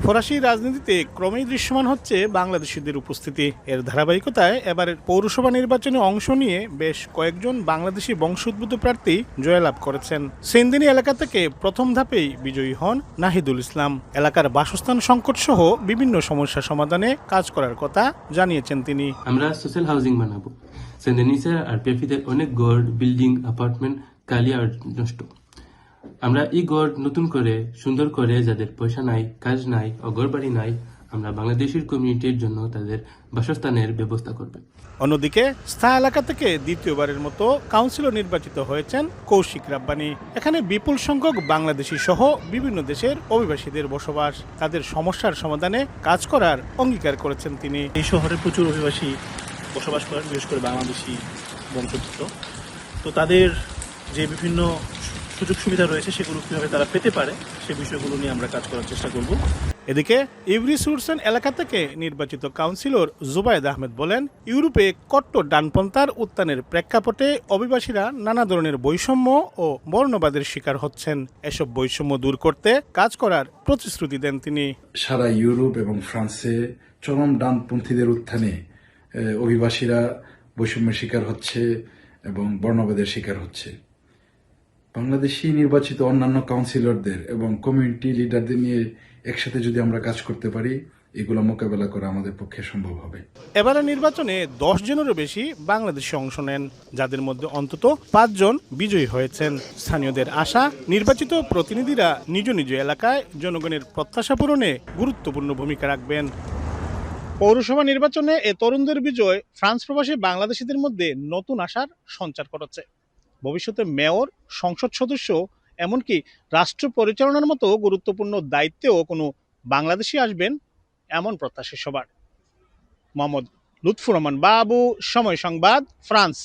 ফরাসি রাজনীতিতে ক্রমেই দৃশ্যমান হচ্ছে বাংলাদেশিদের উপস্থিতি। এর ধারাবাহিকতায় এবারের পৌরসভা নির্বাচনে অংশ নিয়ে বেশ কয়েকজন বাংলাদেশি বংশোদ্ভূত প্রার্থী জয়লাভ করেছেন। সেনদিনী এলাকা থেকে প্রথম ধাপেই বিজয়ী হন নাহিদুল ইসলাম। এলাকার বাসস্থান সংকট সহ বিভিন্ন সমস্যা সমাধানে কাজ করার কথা জানিয়েছেন তিনি। আমরা সোশ্যাল হাউজিং বানাবো। সেনদিনীতে আর পেফিতে অনেক গড় বিল্ডিং অ্যাপার্টমেন্ট কালিয়া আর নষ্ট। আমরা এই গড় নতুন করে সুন্দর করে যাদের পয়সা নাই, কাজ নাই, অগর বাড়ি নাই, আমরা বাংলাদেশের কমিউনিটির জন্য তাদের বাসস্থানের ব্যবস্থা করবে। অন্যদিকে স্থায়ী এলাকা থেকে দ্বিতীয়বারের মতো কাউন্সিলর নির্বাচিত হয়েছেন কৌশিক রাব্বানী। এখানে বিপুল সংখ্যক বাংলাদেশি সহ বিভিন্ন দেশের অভিবাসীদের বসবাস। তাদের সমস্যার সমাধানে কাজ করার অঙ্গীকার করেছেন তিনি। এই শহরে প্রচুর অভিবাসী বসবাস করেন, বিশেষ করে বাংলাদেশি বংশোদ্ভূত। তো তাদের যে বিভিন্ন সুযোগ সুবিধা রয়েছে সেগুলো কীভাবে তারা পেতে পারে সে বিষয়গুলো নিয়ে আমরা কাজ করার চেষ্টা করব। এদিকে ইভরি সুরসেন এলাকা থেকে নির্বাচিত কাউন্সিলর জুবায়েদ আহমেদ বলেন, ইউরোপে কট্টর ডানপন্থার উত্থানের প্রেক্ষাপটে অভিবাসীরা নানা ধরনের বৈষম্য ও বর্ণবাদের শিকার হচ্ছেন। এসব বৈষম্য দূর করতে কাজ করার প্রতিশ্রুতি দেন তিনি। সারা ইউরোপ এবং ফ্রান্সে চরম ডানপন্থীদের উত্থানে অভিবাসীরা বৈষম্যের শিকার হচ্ছে এবং বর্ণবাদের শিকার হচ্ছে। বাংলাদেশি নির্বাচিত অন্যান্য কাউন্সিলরদের এবং কমিউনিটি লিডারদের নিয়ে একসাথে যদি আমরা কাজ করতে পারি, এগুলো মোকাবেলা করা আমাদের পক্ষে সম্ভব হবে। এবারের নির্বাচনে 10 জনেরও বেশি বাংলাদেশি অংশ নেন, যাদের মধ্যে অন্তত 5 জন বিজয়ী হয়েছেন। স্থানীয়দের আশা, নির্বাচিত প্রতিনিধিরা নিজ নিজ এলাকায় জনগণের প্রত্যাশা পূরণে গুরুত্বপূর্ণ ভূমিকা রাখবেন। পৌরসভা নির্বাচনে এ তরুণদের বিজয় ফ্রান্স প্রবাসী বাংলাদেশিদের মধ্যে নতুন আশার সঞ্চার করেছে। ভবিষ্যতে মেয়র, সংসদ সদস্য, এমনকি রাষ্ট্র পরিচালনার মতো গুরুত্বপূর্ণ দায়িত্বেও কোনো বাংলাদেশি আসবেন এমন প্রত্যাশা সবার। মোহাম্মদ লুৎফুর রহমান বাবু, সময় সংবাদ, ফ্রান্স।